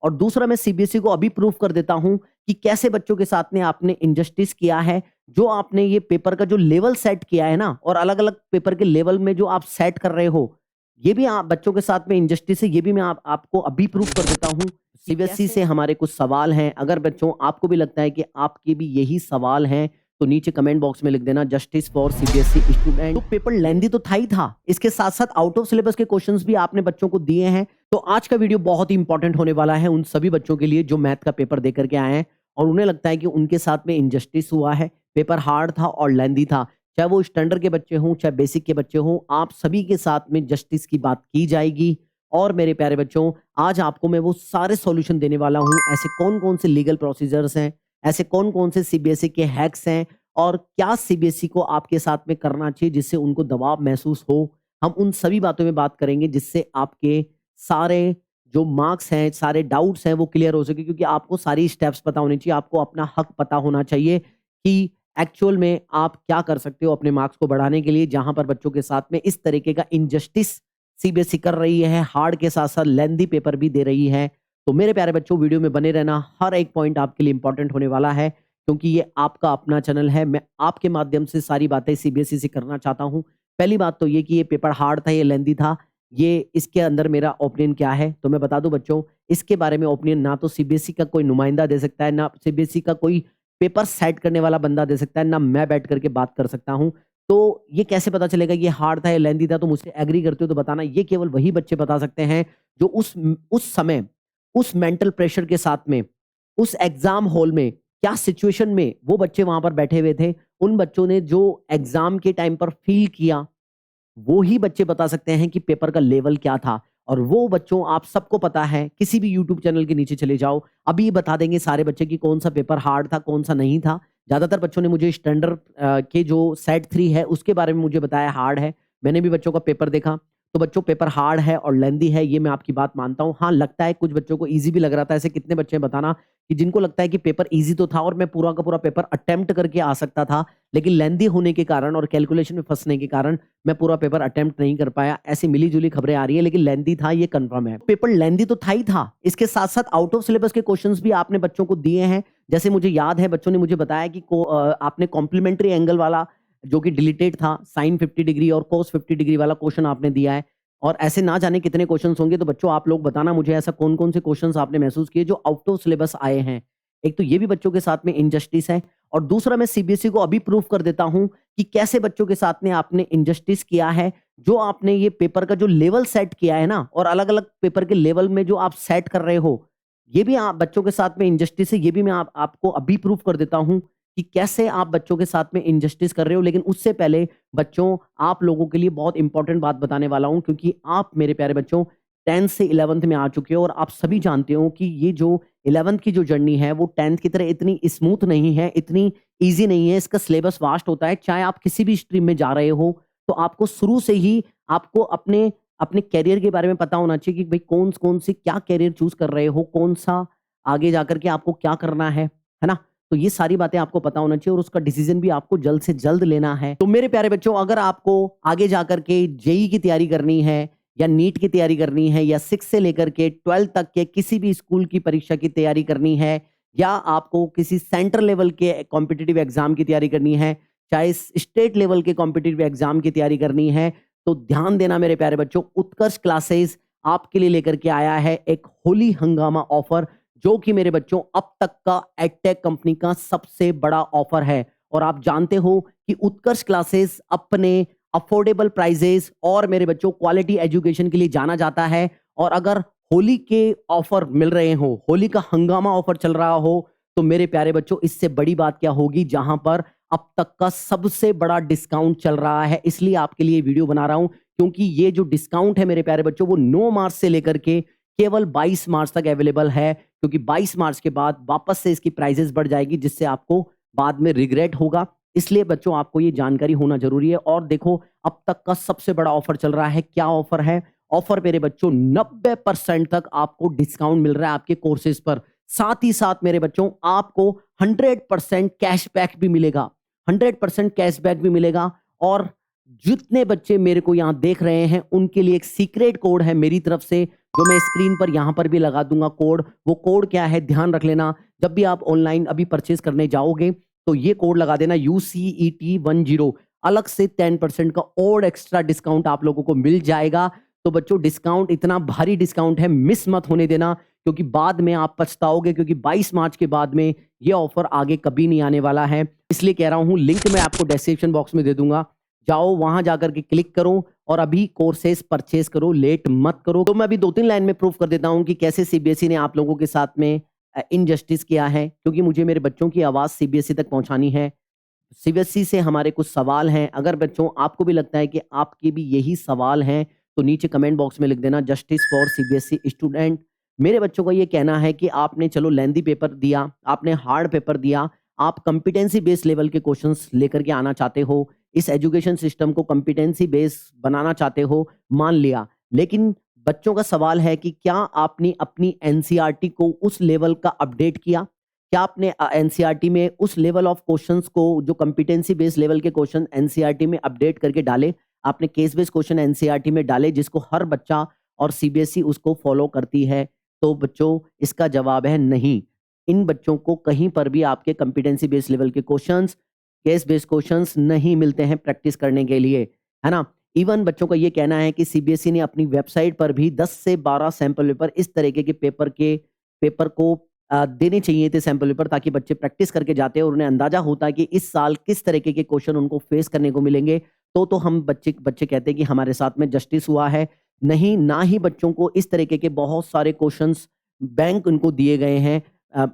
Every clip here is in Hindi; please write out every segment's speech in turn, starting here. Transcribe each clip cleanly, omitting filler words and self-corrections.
और दूसरा मैं सीबीएसई को अभी प्रूफ कर देता हूं कि कैसे बच्चों के साथ में आपने इनजस्टिस किया है। जो आपने ये पेपर का जो लेवल सेट किया है ना, और अलग अलग पेपर के लेवल में जो आप सेट कर रहे हो, ये भी आप बच्चों के साथ में इनजस्टिस है। ये भी मैं आपको अभी प्रूफ कर देता हूं। सीबीएसई से हमारे कुछ सवाल हैं। अगर बच्चों आपको भी लगता है कि आपके भी यही सवाल हैं, तो नीचे कमेंट बॉक्स में लिख देना जस्टिस फॉर सीबीएसई स्टूडेंट। तो पेपर लेंदी तो था ही था, इसके साथ साथ आउट ऑफ सिलेबस के क्वेश्चंस भी आपने बच्चों को दिए हैं। तो आज का वीडियो बहुत ही इंपॉर्टेंट होने वाला है उन सभी बच्चों के लिए जो मैथ का पेपर दे करके आए हैं और उन्हें लगता है कि उनके साथ में इनजस्टिस हुआ है, पेपर हार्ड था और लेंदी था। चाहे वो स्टैंडर्ड के बच्चे हों, चाहे बेसिक के बच्चे हों, आप सभी के साथ में जस्टिस की बात की जाएगी। और मेरे प्यारे बच्चों, आज आपको मैं वो सारे सॉल्यूशन देने वाला हूं। ऐसे कौन कौन से लीगल प्रोसीजर्स हैं, ऐसे कौन कौन से सीबीएसई के हैक्स हैं, और क्या सीबीएसई को आपके साथ में करना चाहिए जिससे उनको दबाव महसूस हो। हम उन सभी बातों में बात करेंगे जिससे आपके सारे जो मार्क्स हैं, सारे डाउट्स हैं, वो क्लियर हो सके। क्योंकि आपको सारी स्टेप्स पता होनी चाहिए, आपको अपना हक पता होना चाहिए कि एक्चुअल में आप क्या कर सकते हो अपने मार्क्स को बढ़ाने के लिए, जहां पर बच्चों के साथ में इस तरीके का इनजस्टिस सीबीएसई कर रही है, हार्ड के साथ साथ लेंदी पेपर भी दे रही है। तो मेरे प्यारे बच्चों, वीडियो में बने रहना, हर एक पॉइंट आपके लिए इंपॉर्टेंट होने वाला है, क्योंकि ये आपका अपना चैनल है। मैं आपके माध्यम से सारी बातें सीबीएसई से करना चाहता हूं। पहली बात तो ये कि ये पेपर हार्ड था, ये लेंदी था, ये इसके अंदर मेरा ओपिनियन क्या है तो मैं बता दूं बच्चों, इसके बारे में ओपिनियन ना तो सीबीएसई का कोई नुमाइंदा दे सकता है, ना सीबीएसई का कोई पेपर सेट करने वाला बंदा दे सकता है, ना मैं बैठ करके बात कर सकता हूं। तो ये कैसे पता चलेगा ये हार्ड था या लेंदी था? तो मुझसे एग्री करते हो तो बताना। ये केवल वही बच्चे बता सकते हैं जो उस समय, उस मेंटल प्रेशर के साथ में, उस एग्जाम हॉल में, क्या सिचुएशन में वो बच्चे वहां पर बैठे हुए थे, उन बच्चों ने जो एग्जाम के टाइम पर फील किया, वो ही बच्चे बता सकते हैं कि पेपर का लेवल क्या था। और वो बच्चों, आप सबको पता है, किसी भी यूट्यूब चैनल के नीचे चले जाओ, अभी बता देंगे सारे बच्चे कि कौन सा पेपर हार्ड था, कौन सा नहीं था। ज्यादातर बच्चों ने मुझे स्टैंडर्ड के जो सेट 3 है उसके बारे में मुझे बताया हार्ड है। मैंने भी बच्चों का पेपर देखा, तो बच्चों पेपर हार्ड है और लेंदी है, ये मैं आपकी बात मानता हूँ। हाँ, लगता है कुछ बच्चों को ईजी भी लग रहा था। ऐसे कितने बच्चे हैं बताना कि जिनको लगता है कि पेपर ईजी तो था और मैं पूरा का पूरा पेपर अटेम्प्ट करके आ सकता था, लेकिन लेंदी होने के कारण और कैलकुलेशन में फंसने के कारण मैं पूरा पेपर अटेम्प्ट नहीं कर पाया। ऐसी मिली जुली खबरें आ रही है, लेकिन लेंदी था ये कंफर्म है। पेपर लेंदी तो था ही था, इसके साथ साथ आउट ऑफ सिलेबस के क्वेश्चंस भी आपने बच्चों को दिए हैं। जैसे मुझे याद है, बच्चों ने मुझे बताया कि आपने कॉम्प्लीमेंट्री एंगल वाला जो कि डिलीटेड था, साइन 50 डिग्री और कोस 50 डिग्री वाला क्वेश्चन आपने दिया है। और ऐसे ना जाने कितने क्वेश्चंस होंगे। तो बच्चों, आप लोग बताना मुझे, ऐसा कौन कौन से क्वेश्चंस आपने महसूस किए जो आउट ऑफ सिलेबस आए हैं। एक तो ये भी बच्चों के साथ में इनजस्टिस है, और दूसरा मैं सीबीएसई को अभी प्रूफ कर देता हूं कि कैसे बच्चों के साथ में आपने इनजस्टिस किया है। जो आपने ये पेपर का जो लेवल सेट किया है ना, और अलग अलग पेपर के लेवल में जो आप सेट कर रहे हो, ये भी आप बच्चों के साथ में इनजस्टिस है। ये भी मैं आपको अभी प्रूफ कर देता हूं कि कैसे आप बच्चों के साथ में इनजस्टिस कर रहे हो। लेकिन उससे पहले बच्चों, आप लोगों के लिए बहुत इंपॉर्टेंट बात बताने वाला हूं, क्योंकि आप मेरे प्यारे बच्चों 10th से 11th में आ चुके हो, और आप सभी जानते हो कि ये जो 11th की जो जर्नी है वो 10th की तरह इतनी स्मूथ नहीं है, इतनी ईजी नहीं है। इसका सिलेबस वास्ट होता है। चाहे आप किसी भी स्ट्रीम में जा रहे हो, तो आपको शुरू से ही आपको अपने अपने कैरियर के बारे में पता होना चाहिए कि भाई कौन कौन से क्या कैरियर चूज कर रहे हो, कौन सा आगे जाकर के आपको क्या करना है ना। तो ये सारी बातें आपको पता होना चाहिए, और उसका डिसीजन भी आपको जल्द से जल्द लेना है। तो मेरे प्यारे बच्चों, अगर आपको आगे जाकर के जेई की तैयारी करनी है, या नीट की तैयारी करनी है, या 6 से लेकर के 12 तक के किसी भी स्कूल की परीक्षा की तैयारी करनी है, या आपको किसी सेंटर लेवल के कॉम्पिटिटिव एग्जाम की तैयारी करनी है, चाहे स्टेट लेवल के कॉम्पिटिटिव एग्जाम की तैयारी करनी है, तो ध्यान देना मेरे प्यारे बच्चों, उत्कर्ष क्लासेस आपके लिए लेकर के आया है एक होली हंगामा ऑफर, जो कि मेरे बच्चों अब तक का एडटेक कंपनी का सबसे बड़ा ऑफर है। और आप जानते हो कि उत्कर्ष क्लासेस अपने अफोर्डेबल प्राइजेस और मेरे बच्चों क्वालिटी एजुकेशन के लिए जाना जाता है। और अगर होली के ऑफर मिल रहे हो, होली का हंगामा ऑफर चल रहा हो, तो मेरे प्यारे बच्चों, इससे बड़ी बात क्या होगी, जहां पर अब तक का सबसे बड़ा डिस्काउंट चल रहा है। इसलिए आपके लिए वीडियो बना रहा हूं, क्योंकि ये जो डिस्काउंट है मेरे प्यारे बच्चों, वो 9 मार्च से लेकर के केवल 22 मार्च तक अवेलेबल है। क्योंकि 22 मार्च के बाद वापस से इसकी प्राइजेस बढ़ जाएगी, जिससे आपको बाद में रिग्रेट होगा। इसलिए बच्चों, आपको ये जानकारी होना जरूरी है। और देखो, अब तक का सबसे बड़ा ऑफर चल रहा है। क्या ऑफर है? ऑफर मेरे बच्चों, 90% तक आपको डिस्काउंट मिल रहा है आपके कोर्सेज पर। साथ ही साथ मेरे बच्चों, आपको 100% कैशबैक भी मिलेगा, 100% कैशबैक भी मिलेगा। और जितने बच्चे मेरे को यहाँ देख रहे हैं उनके लिए एक सीक्रेट कोड है मेरी तरफ से, जो मैं स्क्रीन पर यहाँ पर भी लगा दूंगा कोड। वो कोड क्या है ध्यान रख लेना, जब भी आप ऑनलाइन अभी परचेज करने जाओगे तो ये कोड लगा देना UCET10। अलग से 10% का और एक्स्ट्रा डिस्काउंट आप लोगों को मिल जाएगा। तो बच्चों डिस्काउंट इतना भारी डिस्काउंट है, मिस मत होने देना, क्योंकि बाद में आप पछताओगे, क्योंकि 22 मार्च के बाद में ये ऑफर आगे कभी नहीं आने वाला है। इसलिए कह रहा हूं, लिंक मैं आपको डिस्क्रिप्शन बॉक्स में दे दूंगा, जाओ वहां जाकर के क्लिक करो और अभी कोर्सेज परचेज करो, लेट मत करो। तो मैं अभी 2-3 लाइन में प्रूफ कर देता हूं कि कैसे सीबीएसई ने आप लोगों के साथ में इनजस्टिस किया है, क्योंकि मुझे मेरे बच्चों की आवाज सीबीएसई तक पहुंचानी है। सीबीएसई से हमारे कुछ सवाल हैं, अगर बच्चों आपको भी लगता है कि आपके भी यही सवाल हैं तो नीचे कमेंट बॉक्स में लिख देना जस्टिस फॉर सीबीएसई स्टूडेंट। मेरे बच्चों का ये कहना है कि आपने चलो लेंथी पेपर दिया, आपने हार्ड पेपर दिया, आप कंपिटेंसी बेस्ड लेवल के क्वेश्चंस लेकर के आना चाहते हो, इस एजुकेशन सिस्टम को कंपिटेंसी बेस्ड बनाना चाहते हो, मान लिया। लेकिन बच्चों का सवाल है कि क्या आपने अपनी एनसीईआरटी को उस लेवल का अपडेट किया? क्या आपने एनसीईआरटी में उस लेवल ऑफ क्वेश्चंस को, जो कंपिटेंसी बेस्ड लेवल के क्वेश्चन एनसीईआरटी में अपडेट करके डाले? आपने केस बेस्ड क्वेश्चन एनसीईआरटी में डाले जिसको हर बच्चा और सीबीएसई उसको फॉलो करती है? तो बच्चों इसका जवाब है नहीं। इन बच्चों को कहीं पर भी आपके कंपिटेंसी बेस्ड लेवल के क्वेश्चंस, केस बेस्ड क्वेश्चंस नहीं मिलते हैं प्रैक्टिस करने के लिए, है ना? इवन बच्चों का ये कहना है कि सीबीएसई ने अपनी वेबसाइट पर भी 10 से 12 सैंपल पेपर इस तरीके के पेपर को देने चाहिए थे सैंपल पेपर, ताकि बच्चे प्रैक्टिस करके जाते हैं और उन्हें अंदाजा होता है कि इस साल किस तरीके के क्वेश्चन उनको फेस करने को मिलेंगे। तो हम बच्चे बच्चे कहते हैं कि हमारे साथ में जस्टिस हुआ है। नहीं, ना ही बच्चों को इस तरीके के बहुत सारे क्वेश्चंस बैंक उनको दिए गए हैं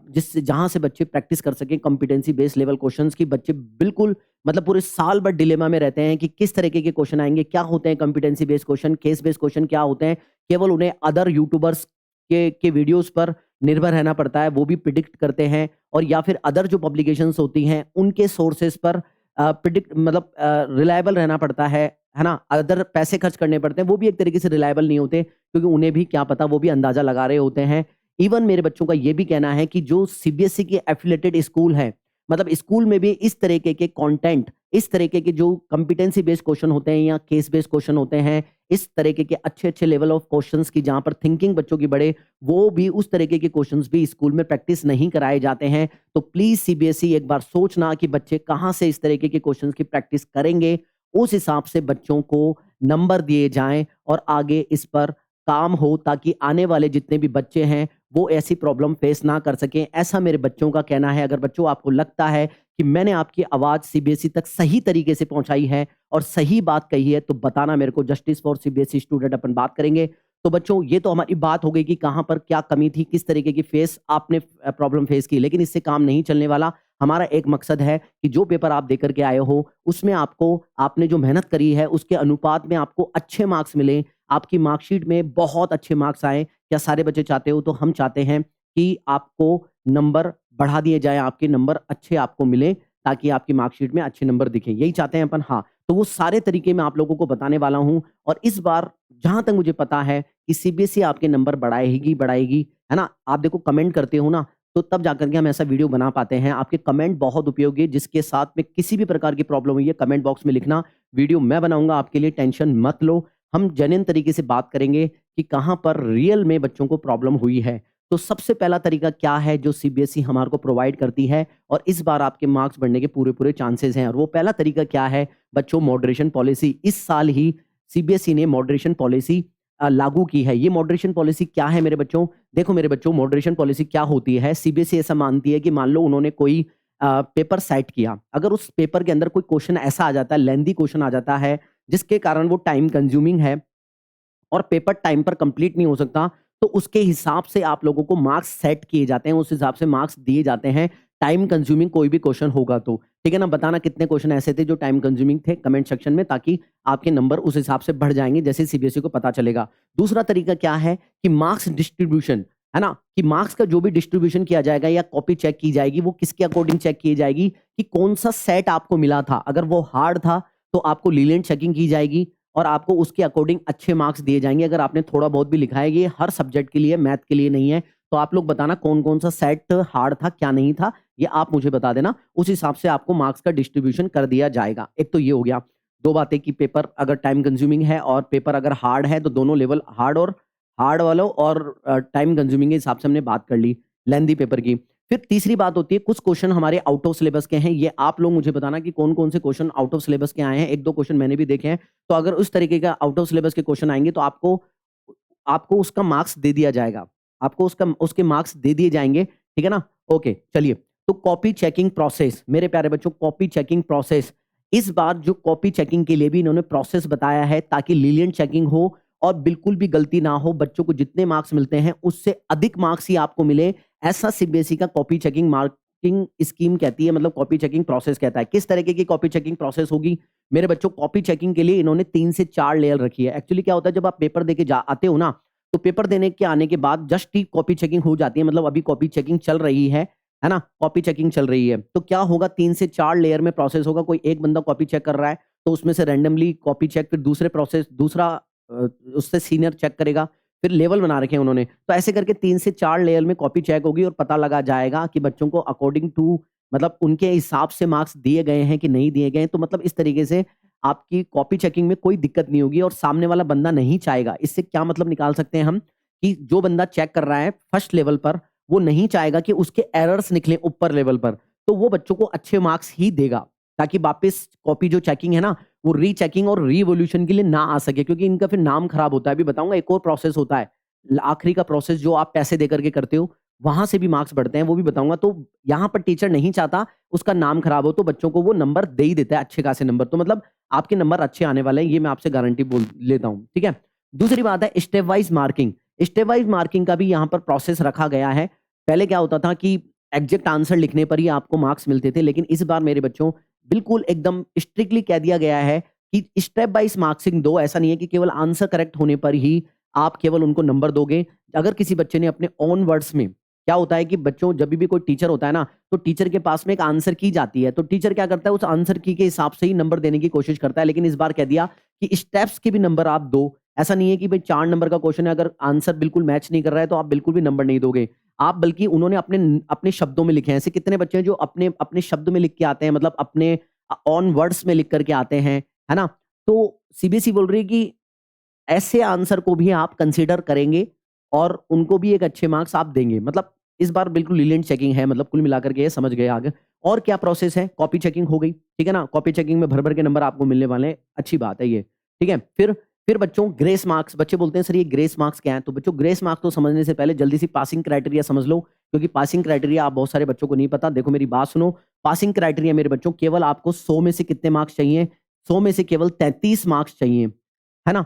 जिससे जहां से बच्चे प्रैक्टिस कर सकें कॉम्पिटेंसी बेस्ड लेवल क्वेश्चंस की। बच्चे बिल्कुल मतलब पूरे साल भर डिलेमा में रहते हैं कि किस तरीके के क्वेश्चन आएंगे, क्या होते हैं competency based question, case based question क्या होते हैं। केवल उन्हें अदर यूट्यूबर्स के वीडियोस पर निर्भर रहना पड़ता है, वो भी प्रिडिक्ट करते हैं, और या फिर अदर जो पब्लिकेशंस होती हैं उनके सोर्सेस पर प्रिडिक्ट मतलब रिलायबल रहना पड़ता है ना? अदर पैसे खर्च करने पड़ते हैं, वो भी एक तरीके से रिलायबल नहीं होते, क्योंकि उन्हें भी क्या पता, वो भी अंदाजा लगा रहे होते हैं। इवन मेरे बच्चों का ये भी कहना है कि जो सीबीएसई के एफिलिएटेड स्कूल हैं, मतलब स्कूल में भी इस तरीके के कंटेंट, इस तरीके के जो कंपिटेंसी बेस्ड क्वेश्चन होते हैं या केस बेस्ड क्वेश्चन होते हैं, इस तरीके के अच्छे-अच्छे लेवल ऑफ क्वेश्चंस की जहां पर थिंकिंग बच्चों की बढ़े, वो भी उस तरीके के क्वेश्चंस भी स्कूल में प्रैक्टिस नहीं कराए जाते हैं। तो प्लीज सीबीएसई एक बार सोचना कि बच्चे कहां से इस तरीके के क्वेश्चंस की प्रैक्टिस करेंगे, उस हिसाब से बच्चों को नंबर दिए जाएं और आगे इस पर काम हो, ताकि आने वाले जितने भी बच्चे हैं वो ऐसी प्रॉब्लम फेस ना कर सकें। ऐसा मेरे बच्चों का कहना है। अगर बच्चों आपको लगता है कि मैंने आपकी आवाज सीबीएसई तक सही तरीके से पहुंचाई है और सही बात कही है, तो बताना मेरे को, जस्टिस फॉर सीबीएसई स्टूडेंट अपन बात करेंगे। तो बच्चों ये तो हमारी बात हो गई कि कहां पर क्या कमी थी, किस तरीके की आपने प्रॉब्लम फेस की, लेकिन इससे काम नहीं चलने वाला। हमारा एक मकसद है कि जो पेपर आप देकर के आए हो उसमें आपने जो मेहनत करी है उसके अनुपात में आपको अच्छे मार्क्स मिले, आपकी मार्कशीट में बहुत अच्छे मार्क्स आए। क्या सारे बच्चे चाहते हो? तो हम चाहते हैं कि आपको नंबर बढ़ा दिए जाए, आपके नंबर अच्छे आपको मिले, ताकि आपकी मार्कशीट में अच्छे नंबर दिखें, यही चाहते हैं अपन। हाँ, तो वो सारे तरीके मैं आप लोगों को बताने वाला हूँ, और इस बार जहां तक मुझे पता है कि सीबीएसई आपके नंबर बढ़ाएगी, है ना? आप देखो कमेंट करते हो ना, तो तब जाकर के हम ऐसा वीडियो बना पाते हैं। आपके कमेंट बहुत उपयोगी है, जिसके साथ में किसी भी प्रकार की प्रॉब्लम हुई है कमेंट बॉक्स में लिखना, वीडियो मैं बनाऊंगा आपके लिए, टेंशन मत लो। हम जेन्युइन तरीके से बात करेंगे कि कहां पर रियल में बच्चों को प्रॉब्लम हुई है। तो सबसे पहला तरीका क्या है जो सीबीएसई हमारे को प्रोवाइड करती है, और इस बार आपके मार्क्स बढ़ने के पूरे चांसेस हैं, और वो पहला तरीका क्या है बच्चों? Moderation policy. इस साल ही सीबीएसई ने मॉडरेशन पॉलिसी लागू की है। ये मॉडरेशन पॉलिसी क्या है मेरे बच्चों? देखो मेरे बच्चों, मॉडरेशन पॉलिसी क्या होती है? सीबीएसई ऐसा मानती है कि मान लो उन्होंने कोई पेपर सेट किया, अगर उस पेपर के अंदर कोई क्वेश्चन ऐसा आ जाता है, लेंथी क्वेश्चन आ जाता है, जिसके कारण वो टाइम कंज्यूमिंग है और पेपर टाइम पर कंप्लीट नहीं हो सकता, तो उसके हिसाब से आप लोगों को मार्क्स सेट किए जाते हैं, उस हिसाब से मार्क्स दिए जाते हैं। टाइम कंज्यूमिंग कोई भी क्वेश्चन होगा तो, ठीक है ना? बताना कितने क्वेश्चन ऐसे थे जो टाइम कंज्यूमिंग थे कमेंट सेक्शन में, ताकि आपके नंबर उस हिसाब से बढ़ जाएंगे जैसे सीबीएसई को पता चलेगा। दूसरा तरीका क्या है कि मार्क्स डिस्ट्रीब्यूशन, है ना? कि मार्क्स का जो भी डिस्ट्रीब्यूशन किया जाएगा या कॉपी चेक की जाएगी, वो किसके अकॉर्डिंग चेक की जाएगी कि कौन सा सेट आपको मिला था। अगर वो हार्ड था तो आपको लीनियंट चेकिंग की जाएगी और आपको उसके अकॉर्डिंग अच्छे मार्क्स दिए जाएंगे। अगर आपने थोड़ा बहुत भी लिखा है, ये हर सब्जेक्ट के लिए, मैथ के लिए नहीं है, तो आप लोग बताना कौन कौन सा सेट हार्ड था, क्या नहीं था, ये आप मुझे बता देना, उस हिसाब से आपको मार्क्स का डिस्ट्रीब्यूशन कर दिया जाएगा। एक तो ये हो गया। दो बातें कि पेपर अगर टाइम कंज्यूमिंग है और पेपर अगर हार्ड है तो दोनों लेवल हार्ड वालों और टाइम कंज्यूमिंग के हिसाब से हमने बात कर ली लेंथी पेपर की। फिर तीसरी बात होती है कुछ क्वेश्चन हमारे आउट ऑफ सिलेबस के हैं, ये आप लोग मुझे बताना कि कौन कौन से क्वेश्चन आउट ऑफ सिलेबस के आए हैं। एक दो क्वेश्चन मैंने भी देखे हैं, तो अगर उस तरीके का आउट ऑफ सिलेबस के क्वेश्चन आएंगे तो आपको आपको उसका मार्क्स दे दिया जाएगा, आपको उसके मार्क्स दे दिए जाएंगे, ठीक है ना। ओके चलिए, तो कॉपी चेकिंग प्रोसेस मेरे प्यारे बच्चों, कॉपी चेकिंग प्रोसेस, इस बार जो कॉपी चेकिंग के लिए भी इन्होंने प्रोसेस बताया है ताकि लीनियंट चेकिंग हो और बिल्कुल भी गलती ना हो, बच्चों को जितने मार्क्स मिलते हैं उससे अधिक मार्क्स ही आपको मिले, ऐसा सीबीएसई का कॉपी चेकिंग मार्किंग स्कीम कहती है, मतलब कॉपी चेकिंग प्रोसेस कहता है। किस तरीके की कॉपी चेकिंग प्रोसेस होगी मेरे बच्चों, कॉपी चेकिंग के लिए इन्होंने 3 से 4 लेयर रखी है। एक्चुअली क्या होता है, जब आप पेपर देके आते हो ना, तो पेपर देने के आने के बाद जस्ट ही कॉपी चेकिंग हो जाती है, मतलब अभी कॉपी चेकिंग चल रही है ना, कॉपी चेकिंग चल रही है। तो क्या होगा, 3 से 4 लेयर में प्रोसेस होगा, कोई एक बंदा कॉपी चेक कर रहा है तो उसमें से रैंडमली कॉपी चेक, फिर दूसरा उससे सीनियर चेक करेगा, फिर लेवल बना रखे हैं उन्होंने। तो ऐसे करके 3 से 4 लेयर में कॉपी चेक होगी और पता लगा जाएगा कि बच्चों को अकॉर्डिंग टू, मतलब उनके हिसाब से मार्क्स दिए गए हैं कि नहीं दिए गए हैं। तो मतलब इस तरीके से आपकी कॉपी चेकिंग में कोई दिक्कत नहीं होगी और सामने वाला बंदा नहीं चाहेगा। इससे क्या मतलब निकाल सकते हैं हम कि जो बंदा चेक कर रहा है फर्स्ट लेवल पर, वो नहीं चाहेगा कि उसके एरर्स निकले ऊपर लेवल पर, तो वो बच्चों को अच्छे मार्क्स ही देगा ताकि वापस कॉपी जो चेकिंग है ना, वो रीचेकिंग और रीवोल्यूशन के लिए ना आ सके, क्योंकि इनका फिर नाम खराब होता है। अभी बताऊंगा एक और प्रोसेस होता है, आखिरी का प्रोसेस जो आप पैसे देकर के करते हो, वहां से भी मार्क्स बढ़ते हैं, वो भी बताऊंगा। तो यहाँ पर टीचर नहीं चाहता उसका नाम खराब हो, तो बच्चों को वो नंबर दे ही देता है, अच्छे खासे नंबर। तो मतलब आपके नंबर अच्छे आने वाले हैं, ये मैं आपसे गारंटी बोल लेता हूँ, ठीक है। दूसरी बात है step wise marking. Step wise marking का भी यहाँ पर प्रोसेस रखा गया है। पहले क्या होता था कि एग्जैक्ट आंसर लिखने पर ही आपको मार्क्स मिलते थे, लेकिन इस बार मेरे बच्चों बिल्कुल एकदम स्ट्रिक्टली कह दिया गया है कि स्टेप वाइज मार्क्सिंग दो। ऐसा नहीं है कि केवल आंसर करेक्ट होने पर ही आप केवल उनको नंबर दोगे। अगर किसी बच्चे ने अपने ओन वर्ड्स में, क्या होता है कि बच्चों जब भी कोई टीचर होता है ना, तो टीचर के पास में एक आंसर की जाती है, तो टीचर क्या करता है, उस आंसर की के हिसाब से ही नंबर देने की कोशिश करता है। लेकिन इस बार कह दिया कि स्टेप्स के भी नंबर आप दो। ऐसा नहीं है कि भाई 4 नंबर का क्वेश्चन है, अगर आंसर बिल्कुल मैच नहीं कर रहा है तो आप बिल्कुल भी नंबर नहीं दोगे आप, बल्कि उन्होंने अपने अपने शब्दों में लिखे हैं। ऐसे कितने बच्चे हैं जो अपने अपने शब्द में लिख के आते हैं, मतलब अपने ऑन वर्ड्स में लिख करके आते हैं, है ना। तो सीबीएसई बोल रही है कि ऐसे आंसर को भी आप कंसीडर करेंगे और उनको भी एक अच्छे मार्क्स आप देंगे। मतलब इस बार बिल्कुल लीनिएंट चेकिंग है, मतलब कुल मिलाकर के ये समझ गए आगे। और क्या प्रोसेस है, कॉपी चेकिंग हो गई, ठीक है ना। कॉपी चेकिंग में भर भर के नंबर आपको मिलने वाले हैं, अच्छी बात है ये, ठीक है। फिर बच्चों ग्रेस मार्क्स, बच्चे बोलते हैं सर ये ग्रेस मार्क्स क्या है। तो बच्चों ग्रेस मार्क्स तो समझने से पहले जल्दी से पासिंग क्राइटेरिया समझ लो, क्योंकि पासिंग क्राइटेरिया आप बहुत सारे बच्चों को नहीं पता। देखो मेरी बात सुनो, पासिंग क्राइटेरिया मेरे बच्चों केवल आपको 100 में से कितने मार्क्स चाहिए, 100 में से केवल 33 मार्क्स चाहिए, है ना।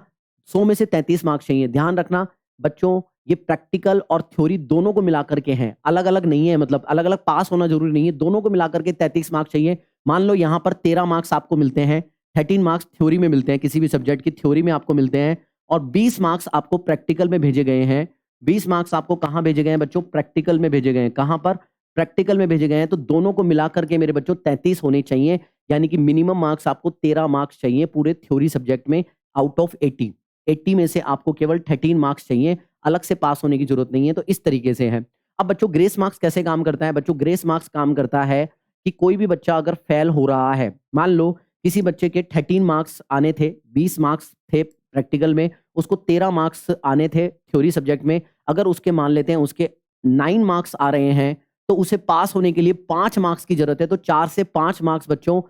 100 में से 33 मार्क्स चाहिए। ध्यान रखना बच्चों, ये प्रैक्टिकल और थ्योरी दोनों को मिलाकर के हैं, अलग अलग नहीं है, मतलब अलग अलग पास होना जरूरी नहीं है, दोनों को मिलाकर के 33 मार्क्स चाहिए। मान लो यहाँ पर 13 मार्क्स आपको मिलते हैं, 13 मार्क्स थ्योरी में मिलते हैं, किसी भी सब्जेक्ट की थ्योरी में आपको मिलते हैं, और 20 मार्क्स आपको प्रैक्टिकल में भेजे गए हैं। 20 मार्क्स आपको कहाँ भेजे गए हैं बच्चों, प्रैक्टिकल में भेजे गए हैं। कहाँ पर, प्रैक्टिकल में भेजे गए हैं। तो दोनों को मिलाकर के मेरे बच्चों 33 होने चाहिए, यानी कि मिनिमम मार्क्स आपको 13 मार्क्स चाहिए पूरे थ्योरी सब्जेक्ट में आउट ऑफ 80। 80 में से आपको केवल 13 मार्क्स चाहिए, अलग से पास होने की जरूरत नहीं है। तो इस तरीके से है। अब बच्चों ग्रेस मार्क्स कैसे काम करता है, बच्चों ग्रेस मार्क्स काम करता है कि कोई भी बच्चा अगर फेल हो रहा है, मान लो किसी बच्चे के 13 मार्क्स आने थे, 20 मार्क्स थे प्रैक्टिकल में, उसको 13 मार्क्स आने थे थ्योरी सब्जेक्ट में, अगर उसके मान लेते हैं उसके 9 मार्क्स आ रहे हैं, तो उसे पास होने के लिए 5 मार्क्स की जरूरत है। तो 4 से 5 मार्क्स बच्चों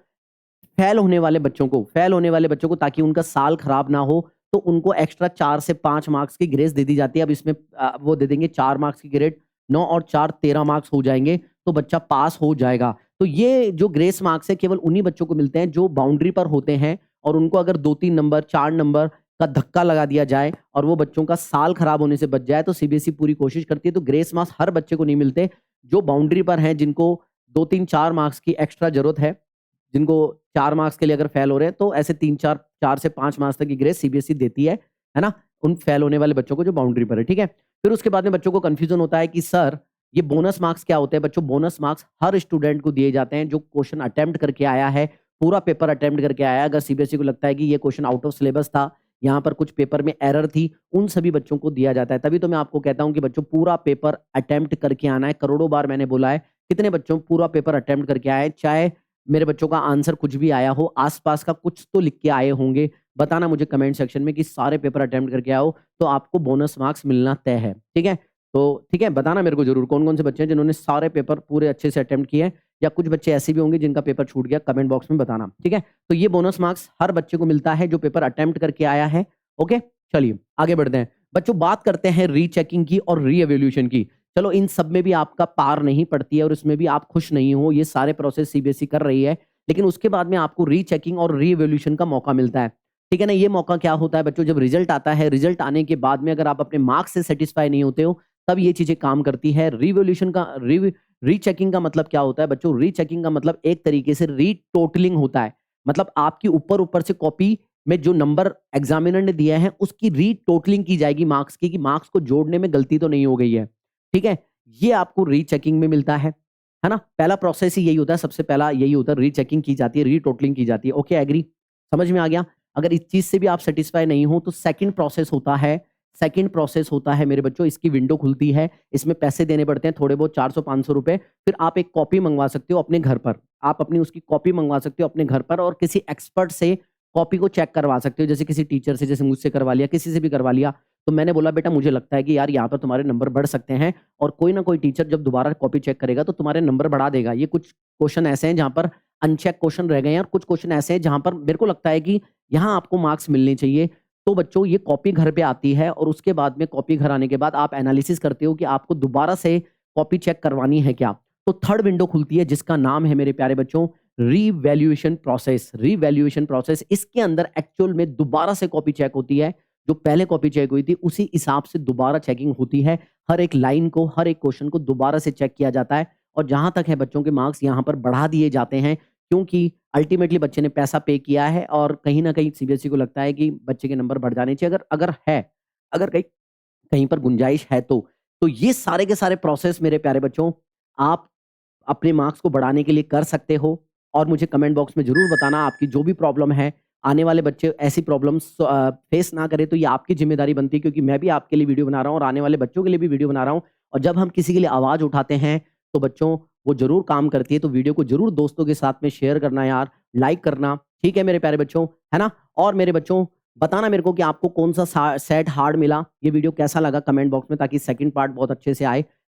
फेल होने वाले बच्चों को, ताकि उनका साल खराब ना हो, तो उनको एक्स्ट्रा 4 से 5 मार्क्स की ग्रेस दे दी जाती है। अब इसमें वो दे देंगे 4 मार्क्स की ग्रेड, 9 और 4 13 मार्क्स हो जाएंगे, तो बच्चा पास हो जाएगा। तो ये जो ग्रेस मार्क्स है केवल उन्हीं बच्चों को मिलते हैं जो बाउंड्री पर होते हैं, और उनको अगर 2-3 नंबर 4 नंबर का धक्का लगा दिया जाए और वो बच्चों का साल खराब होने से बच जाए, तो सीबीएसई पूरी कोशिश करती है। तो ग्रेस मार्क्स हर बच्चे को नहीं मिलते, जो बाउंड्री पर हैं, जिनको 2-3-4 मार्क्स की एक्स्ट्रा जरूरत है, जिनको 4 मार्क्स के लिए अगर फेल हो रहे हैं, तो ऐसे 3-4 4 से 5 मार्क्स तक की ग्रेस सीबीएसई देती है ना, उन फेल होने वाले बच्चों को जो बाउंड्री पर है, ठीक है। फिर उसके बाद में बच्चों को कंफ्यूजन होता है कि सर ये बोनस मार्क्स क्या होते हैं। बच्चों बोनस मार्क्स हर स्टूडेंट को दिए जाते हैं जो क्वेश्चन अटेम्प्ट करके आया है, पूरा पेपर अटेम्प्ट करके आया है। अगर सीबीएसई को लगता है कि ये क्वेश्चन आउट ऑफ सिलेबस था, यहाँ पर कुछ पेपर में एरर थी, उन सभी बच्चों को दिया जाता है। तभी तो मैं आपको कहता हूं कि बच्चों पूरा पेपर अटेम्प्ट करके आना है। करोड़ों बार मैंने बोला है, कितने बच्चों पूरा पेपर अटेम्प्ट करके आए, चाहे मेरे बच्चों का आंसर कुछ भी आया हो, आस-पास का कुछ तो लिख के आए होंगे, बताना मुझे कमेंट सेक्शन में कि सारे पेपर अटेम्प्ट करके आओ, तो आपको बोनस मार्क्स मिलना तय है, ठीक है? तो ठीक है, बताना मेरे को ज़रूर कौन-कौन से बच्चे हैं जिन्होंने सारे पेपर पूरे अच्छे से अटेम्प्ट किए हैं या कुछ बच्चे ऐसे भी होंगे जिनका पेपर छूट गया, कमेंट बॉक्स में बताना, ठीक है? तो ये बोनस मार्क्स हर बच्चे को मिलता है जो पेपर अटेम्प्ट करके आया है, ओके? चलिए, आगे बढ़ते हैं। बच्चों बात करते हैं रीचेकिंग की और री-इवैल्यूएशन की। चलो इन सब में भी आपका पार नहीं पड़ती है और इसमें भी आप खुश नहीं हो, ये सारे प्रोसेस सीबीएसई कर रही है, लेकिन उसके बाद में आपको रीचेकिंग और री-इवैल्यूएशन का मौका मिलता है। ठीक है ना? ये मौका क्या होता है बच्चों, जब रिजल्ट आता है, रिजल्ट आने के बाद में अगर आप अपने मार्क्स से सैटिस्फाई नहीं होते हो, तब ये चीज़ें काम करती है। री-इवैल्यूएशन का रीचेकिंग का मतलब क्या होता है बच्चों? रीचेकिंग का मतलब एक तरीके से रीटोटलिंग होता है। मतलब आपकी ऊपर-ऊपर से कॉपी में जो नंबर एग्जामिनर ने दिए हैं, उसकी रीटोटलिंग की जाएगी मार्क्स की, कि मार्क्स को जोड़ने में गलती तो नहीं हो गई है। ठीक है? ये आपको रीचेकिंग में मिलता है ना? पहला प्रोसेस ही यही होता है, सबसे पहला यही होता है, रीचेकिंग की जाती है, रीटोटलिंग की जाती है। Okay, agree? समझ में आ गया? अगर इस चीज़ से भी आप सैटिस्फाई नहीं हो, तो सेकंड प्रोसेस होता है मेरे बच्चों, इसकी विंडो खुलती है, इसमें पैसे देने पड़ते हैं थोड़े बहुत 400-500 रुपए, फिर आप एक कॉपी मँगवा सकते हो अपने घर पर। आप अपनी उसकी कॉपी मँगवा सकते हो अपने घर पर और किसी एक्सपर्ट से कॉपी को चेक करवा सकते हो, जैसे किसी टीचर से, जैसे मुझसे करवा लिया, किसी से भी करवा लिया। तो मैंने बोला बेटा मुझे लगता है कि यार यहाँ पर तुम्हारे नंबर बढ़ सकते हैं और कोई ना कोई टीचर जब दोबारा कॉपी चेक करेगा तो तुम्हारे नंबर बढ़ा देगा। ये कुछ क्वेश्चन ऐसे हैं जहाँ पर अनचेक क्वेश्चन रह गए हैं और कुछ क्वेश्चन ऐसे हैं जहाँ पर मेरे को लगता है कि यहाँ आपको मार्क्स मिलने चाहिए। तो बच्चों ये कॉपी घर पे आती है और उसके बाद में कॉपी घर आने के बाद आप एनालिसिस करते हो कि आपको दोबारा से कॉपी चेक करवानी है क्या। तो थर्ड विंडो खुलती है जिसका नाम है मेरे प्यारे बच्चों रीवैल्यूएशन प्रोसेस। रीवैल्यूएशन प्रोसेस, इसके अंदर एक्चुअल में दोबारा से कॉपी चेक होती है। जो पहले कॉपी चेक हुई थी उसी हिसाब से दोबारा चेकिंग होती है। हर एक लाइन को, हर एक क्वेश्चन को दोबारा से चेक किया जाता है और जहाँ तक है बच्चों के मार्क्स यहाँ पर बढ़ा दिए जाते हैं, क्योंकि अल्टीमेटली बच्चे ने पैसा पे किया है और कहीं न कहीं सीबीएसई को लगता है कि बच्चे के नंबर बढ़ जाने चाहिए, अगर अगर है, अगर कहीं कहीं पर गुंजाइश है तो। तो ये सारे के सारे प्रोसेस मेरे प्यारे बच्चों, आप अपने मार्क्स को बढ़ाने के लिए कर सकते हो और मुझे कमेंट बॉक्स में ज़रूर बताना आपकी जो भी प्रॉब्लम है। आने वाले बच्चे ऐसी प्रॉब्लम्स फेस ना करें, तो ये आपकी ज़िम्मेदारी बनती है, क्योंकि मैं भी आपके लिए वीडियो बना रहा हूँ और आने वाले बच्चों के लिए भी वीडियो बना रहा हूँ। और जब हम किसी के लिए आवाज़ उठाते हैं, तो बच्चों वो ज़रूर काम करती है। तो वीडियो को ज़रूर दोस्तों के साथ में शेयर करना यार, लाइक करना, ठीक है मेरे प्यारे बच्चों, है ना? और मेरे बच्चों बताना मेरे को कि आपको कौन-सा सा सेट हार्ड मिला, ये वीडियो कैसा लगा कमेंट बॉक्स में, ताकि सेकंड पार्ट बहुत अच्छे से आए।